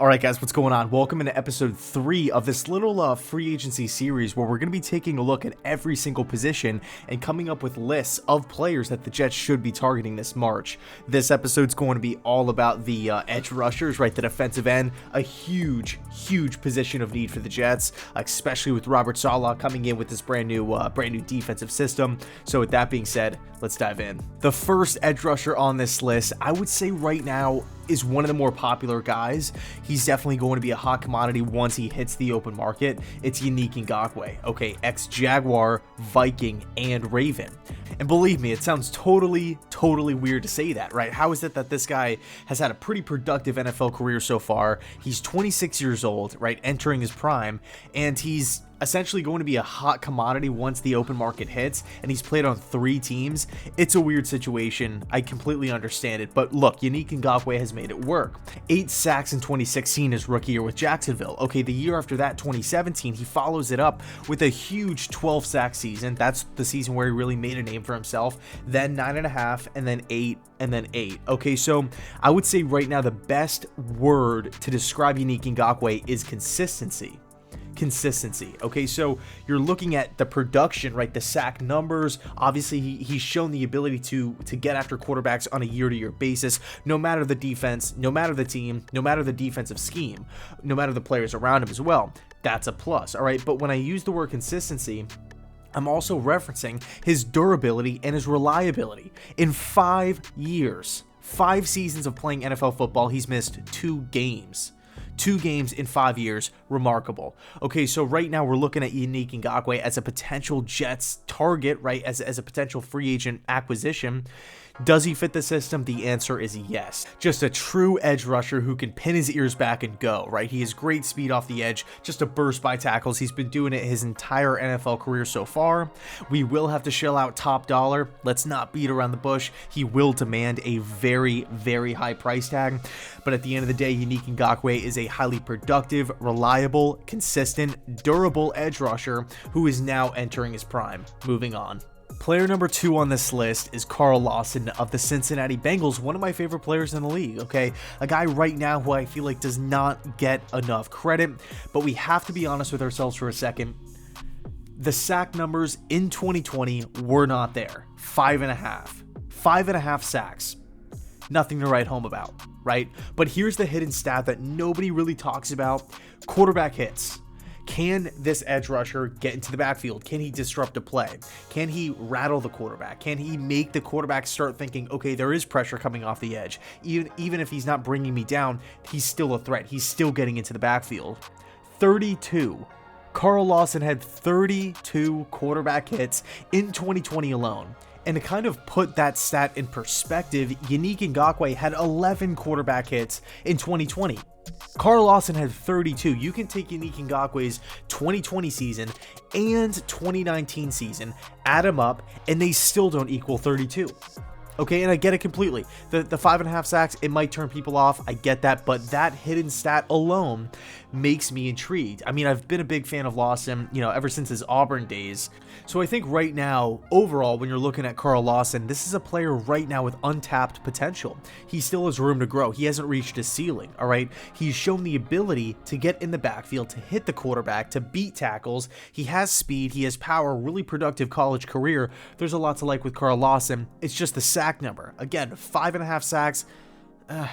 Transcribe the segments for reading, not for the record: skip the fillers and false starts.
Alright guys, what's going on? Welcome into episode 3 of this little free agency series where we're going to be taking a look at every single position and coming up with lists of players that the Jets should be targeting this March. This episode's going to be all about the edge rushers, right? The defensive end, a huge position of need for the Jets, especially with Robert Saleh coming in with this brand new defensive system. So with that being said, let's dive in. The first edge rusher on this list, I would say right now, is one of the more popular guys. He's definitely going to be a hot commodity once he hits the open market. It's Yannick Ngakoue, okay, ex-Jaguar, Viking, and Raven. And believe me, it sounds totally weird to say that, right? How is it that this guy has had a pretty productive NFL career so far? He's 26 years old, right, entering his prime, and he's essentially going to be a hot commodity once the open market hits, and he's played on 3 teams. It's a weird situation. I completely understand it, but look, Yannick Ngakoue has made it work. 8 sacks in 2016, his rookie year with Jacksonville. Okay, the year after that, 2017, he follows it up with a huge 12 sack season. That's the season where he really made a name for himself. Then 9.5, and then 8, and then 8. Okay, so I would say right now the best word to describe Yannick Ngakoue is consistency. Okay, so you're looking at the production, right? The sack numbers. Obviously, he's shown the ability to get after quarterbacks on a year-to-year basis, no matter the defense, no matter the team, no matter the defensive scheme, no matter the players around him as well. That's a plus, all right? But when I use the word consistency, I'm also referencing his durability and his reliability. In 5 years, 5 seasons of playing NFL football, he's missed 2 games. 2 games in 5 years, remarkable. Okay, so right now we're looking at Yannick Ngakoue as a potential Jets target, right, as a potential free agent acquisition. Does he fit the system? The answer is yes. Just a true edge rusher who can pin his ears back and go, right? He has great speed off the edge, just a burst by tackles. He's been doing it his entire NFL career so far. We will have to shell out top dollar. Let's not beat around the bush. He will demand a very high price tag. But at the end of the day, Yannick Ngakoue is a highly productive, reliable, consistent, durable edge rusher who is now entering his prime. Moving on. Player number 2 on this list is Carl Lawson of the Cincinnati Bengals, one of my favorite players in the league, okay? A guy right now who I feel like does not get enough credit, but we have to be honest with ourselves for a second. The sack numbers in 2020 were not there. 5.5 sacks. Nothing to write home about, right? But here's the hidden stat that nobody really talks about. Quarterback hits. Can this edge rusher get into the backfield? Can he disrupt a play? Can he rattle the quarterback? Can he make the quarterback start thinking, okay, there is pressure coming off the edge. Even if he's not bringing me down, he's still a threat. He's still getting into the backfield. 32. Carl Lawson had 32 quarterback hits in 2020 alone. And to kind of put that stat in perspective, Yannick Ngakoue had 11 quarterback hits in 2020. Carl Lawson had 32. You can take Yannick Ngakoue's 2020 season and 2019 season, add them up, and they still don't equal 32. Okay, and I get it completely. The 5.5 sacks, it might turn people off. I get that, but that hidden stat alone makes me intrigued. I mean, I've been a big fan of Lawson, ever since his Auburn days. So I think right now, overall, when you're looking at Carl Lawson, this is a player right now with untapped potential. He still has room to grow. He hasn't reached his ceiling, all right? He's shown the ability to get in the backfield, to hit the quarterback, to beat tackles. He has speed. He has power, really productive college career. There's a lot to like with Carl Lawson. It's just the sack number. Again, 5.5 sacks,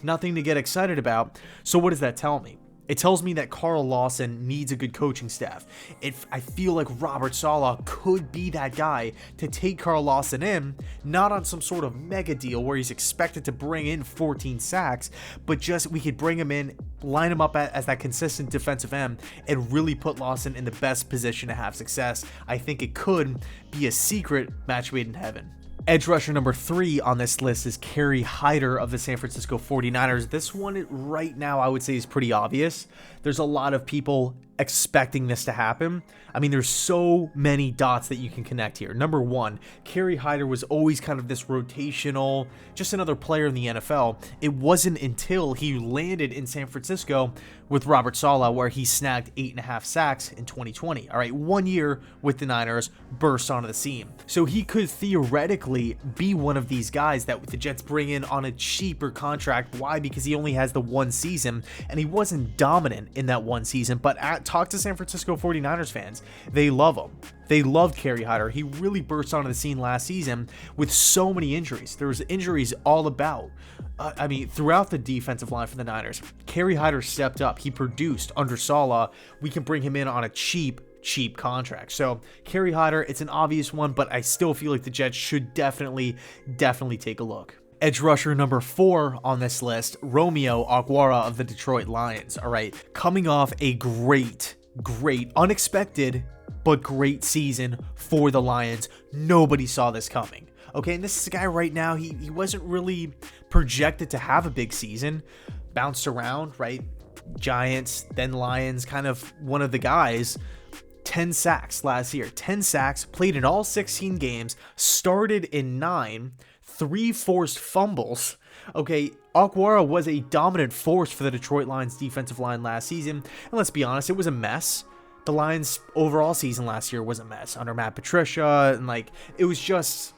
nothing to get excited about. So what does that tell me? It tells me that Carl Lawson needs a good coaching staff. I feel like Robert Saleh could be that guy to take Carl Lawson in, not on some sort of mega deal where he's expected to bring in 14 sacks, but just we could bring him in, line him up as that consistent defensive end, and really put Lawson in the best position to have success. I think it could be a secret match made in heaven. Edge rusher number 3 on this list is Carrie Harrison of the San Francisco 49ers. This one right now I would say is pretty obvious. There's a lot of people expecting this to happen. I mean, there's so many dots that you can connect here. Number one, Carrie Hyder was always kind of this rotational, just another player in the NFL. It wasn't until he landed in San Francisco with Robert Saleh where he snagged 8.5 sacks in 2020. All right, 1 year with the Niners, burst onto the scene. So he could theoretically be one of these guys that the Jets bring in on a cheaper contract. Why? Because he only has the 1 season, and he wasn't dominant in that 1 season. But talk to San Francisco 49ers fans. They love him. They loved Carrie Hyder. He really burst onto the scene last season with so many injuries. There was injuries all about. I mean, throughout the defensive line for the Niners, Carrie Hyder stepped up. He produced under Saleh. We can bring him in on a cheap contract. So Carrie Hyder, it's an obvious one, but I still feel like the Jets should definitely take a look. Edge rusher number 4 on this list, Romeo Okwara of the Detroit Lions. All right, coming off a great, unexpected, but great season for the Lions. Nobody saw this coming. Okay, and this is a guy right now, he wasn't really projected to have a big season. Bounced around, right? Giants, then Lions, kind of one of the guys. 10 sacks last year. 10 sacks, played in all 16 games, started in 9, 3 forced fumbles. Okay, Okwara was a dominant force for the Detroit Lions defensive line last season. And let's be honest, it was a mess. The Lions' overall season last year was a mess under Matt Patricia. And it was just,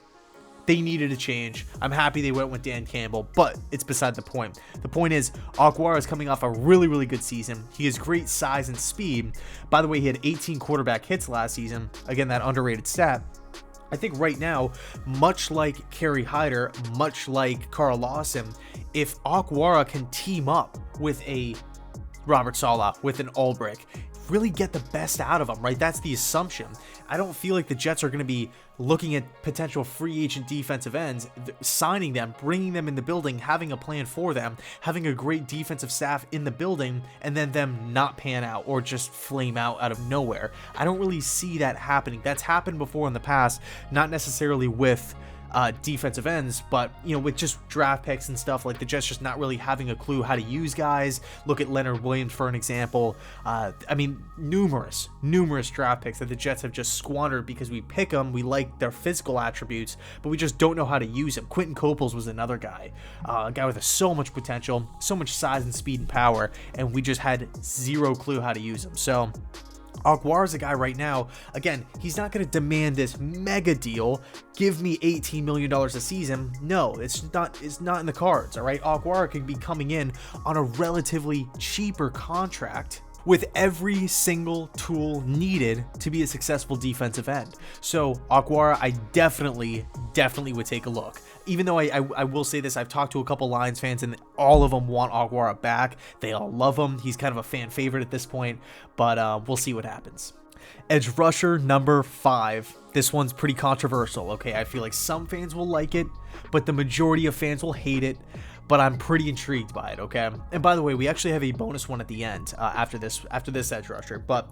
they needed a change. I'm happy they went with Dan Campbell, but it's beside the point. The point is, Okwara is coming off a really good season. He has great size and speed. By the way, he had 18 quarterback hits last season. Again, that underrated stat. I think right now, much like Carrie Hyder, much like Carl Lawson, if Okwara can team up with a Robert Saleh, with an Ulbrich, really get the best out of them, right? That's the assumption. I don't feel like the Jets are going to be looking at potential free agent defensive ends, signing them, bringing them in the building, having a plan for them, having a great defensive staff in the building, and then them not pan out or just flame out of nowhere. I don't really see that happening. That's happened before in the past, not necessarily with defensive ends, but with just draft picks and stuff, like the Jets just not really having a clue how to use guys. Look at Leonard Williams for an example. I mean, numerous draft picks that the Jets have just squandered because we pick them, we like their physical attributes, but we just don't know how to use them. Quentin Coples was another guy, a guy with so much potential, so much size and speed and power, and we just had zero clue how to use him. So Okwara is a guy right now, again, he's not going to demand this mega deal, give me $18 million a season. No, it's not in the cards, all right? Okwara could be coming in on a relatively cheaper contract with every single tool needed to be a successful defensive end. So Okwara, I definitely would take a look. Even though I will say this, I've talked to a couple Lions fans and all of them want Okwara back. They all love him. He's kind of a fan favorite at this point, but we'll see what happens. Edge rusher number 5. This one's pretty controversial, okay? I feel like some fans will like it, but the majority of fans will hate it. But I'm pretty intrigued by it, okay? And by the way, we actually have a bonus one at the end after this edge rusher, but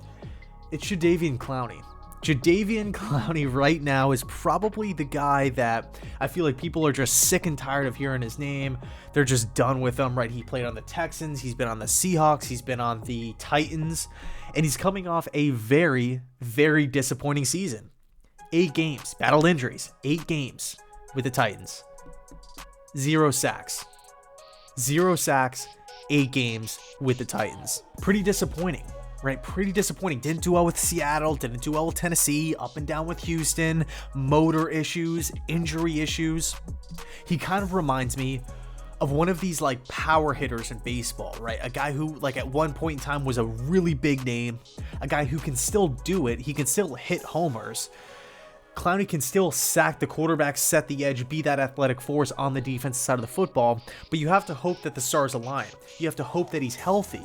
it's Jadaveon Clowney. Jadaveon Clowney right now is probably the guy that I feel like people are just sick and tired of hearing his name. They're just done with him, right? He played on the Texans, he's been on the Seahawks, he's been on the Titans, and he's coming off a very disappointing season. 8 games, battled injuries, 8 games with the Titans. 0 sacks. 0 sacks, 8 games with the Titans. Pretty disappointing, right? Pretty disappointing. Didn't do well with Seattle, didn't do well with Tennessee, up and down with Houston, motor issues, injury issues. He kind of reminds me of one of these power hitters in baseball, right? A guy who at one point in time was a really big name, a guy who can still do it. He can still hit homers. Clowney can still sack the quarterback, set the edge, be that athletic force on the defensive side of the football, but you have to hope that the stars align. You have to hope that he's healthy.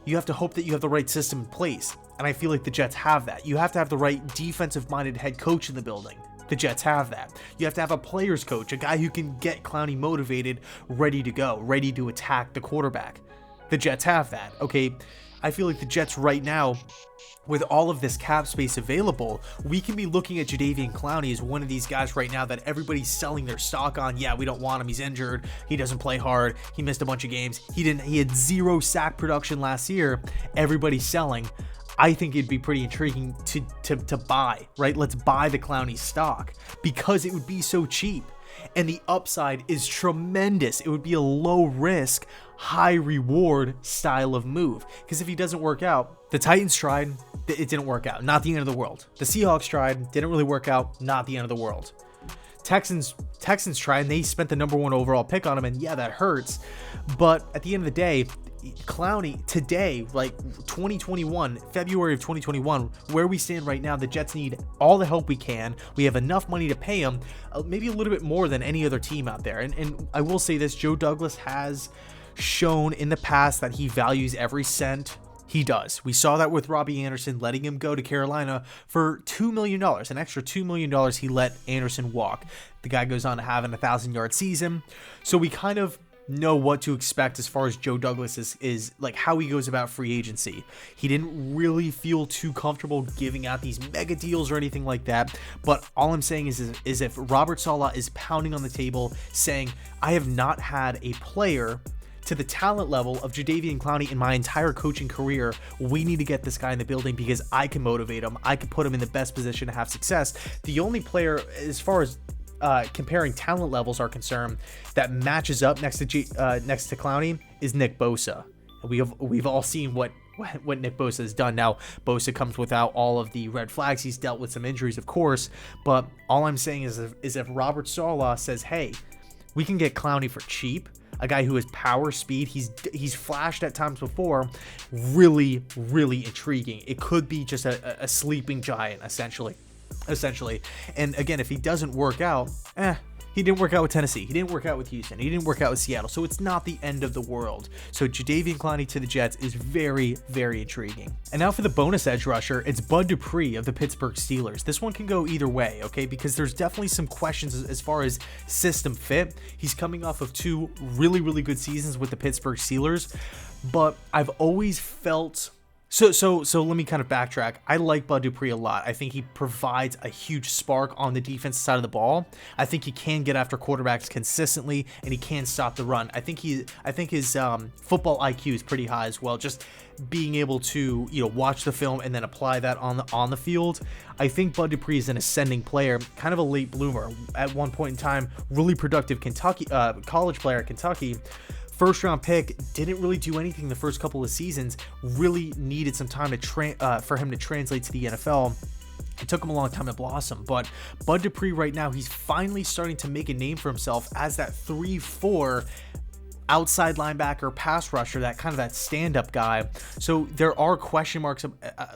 You have to hope that you have the right system in place, and I feel like the Jets have that. You have to have the right defensive-minded head coach in the building. The Jets have that. You have to have a player's coach, a guy who can get Clowney motivated, ready to go, ready to attack the quarterback. The Jets have that, okay? I feel like the Jets right now, with all of this cap space available, we can be looking at Jadaveon Clowney as one of these guys right now that everybody's selling their stock on. Yeah, we don't want him. He's injured. He doesn't play hard. He missed a bunch of games. He had 0 sack production last year. Everybody's selling. I think it'd be pretty intriguing to buy, right? Let's buy the Clowney stock because it would be so cheap. And the upside is tremendous. It would be a low risk, high reward style of move. Because if he doesn't work out, the Titans tried, it didn't work out. Not the end of the world. The Seahawks tried, didn't really work out. Not the end of the world. Texans tried, and they spent the #1 overall pick on him, and yeah, that hurts. But at the end of the day, Clowney today, like 2021, February of 2021, where we stand right now, the Jets need all the help we can. We have enough money to pay him, maybe a little bit more than any other team out there. And I will say this, Joe Douglas has shown in the past that he values every cent. He does. We saw that with Robbie Anderson, letting him go to Carolina for $2 million, an extra $2 million. He let Anderson walk. The guy goes on to have an 1,000-yard season. So we kind of know what to expect as far as Joe Douglas is like how he goes about free agency. He didn't really feel too comfortable giving out these mega deals or anything like that. But all I'm saying is if Robert Saleh is pounding on the table saying, I have not had a player to the talent level of Jadaveon Clowney in my entire coaching career, we need to get this guy in the building because I can motivate him. I can put him in the best position to have success. The only player, as far as comparing talent levels are concerned, that matches up next to Clowney is Nick Bosa. We've all seen what Nick Bosa has done. Now, Bosa comes without all of the red flags. He's dealt with some injuries, of course, but all I'm saying is if Robert Saleh says, hey, we can get Clowney for cheap, a guy who has power, speed, he's flashed at times before, really intriguing. It could be just a sleeping giant, essentially. And again, if he doesn't work out, he didn't work out with Tennessee. He didn't work out with Houston. He didn't work out with Seattle. So it's not the end of the world. So Jadaveon Clowney to the Jets is very intriguing. And now for the bonus edge rusher, it's Bud Dupree of the Pittsburgh Steelers. This one can go either way, okay? Because there's definitely some questions as far as system fit. He's coming off of 2 really good seasons with the Pittsburgh Steelers. But I've always felt... So let me kind of backtrack. I like Bud Dupree a lot. I think he provides a huge spark on the defensive side of the ball. I think he can get after quarterbacks consistently, and he can stop the run. I think his football IQ is pretty high as well. Just being able to watch the film and then apply that on the field. I think Bud Dupree is an ascending player, kind of a late bloomer. At one point in time, really productive college player at Kentucky. First round pick, didn't really do anything the first couple of seasons, really needed some time for him to translate to the NFL. It took him a long time to blossom, but Bud Dupree right now, he's finally starting to make a name for himself as that 3-4 outside linebacker, pass rusher, that stand-up guy. So there are question marks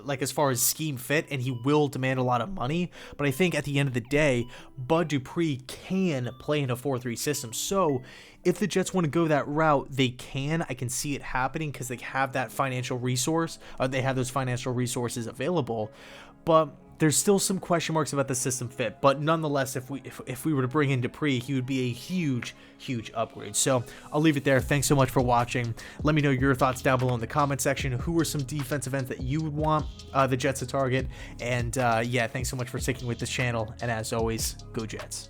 like as far as scheme fit, and he will demand a lot of money. But I think at the end of the day, Bud Dupree can play in a 4-3 system. So if the Jets want to go that route, they can. I can see it happening because they have that financial resource. They have those financial resources available. But there's still some question marks about the system fit, but nonetheless, if we were to bring in Dupree, he would be a huge upgrade. So I'll leave it there. Thanks so much for watching. Let me know your thoughts down below in the comment section. Who are some defensive ends that you would want the Jets to target? And yeah, thanks so much for sticking with this channel. And as always, go Jets.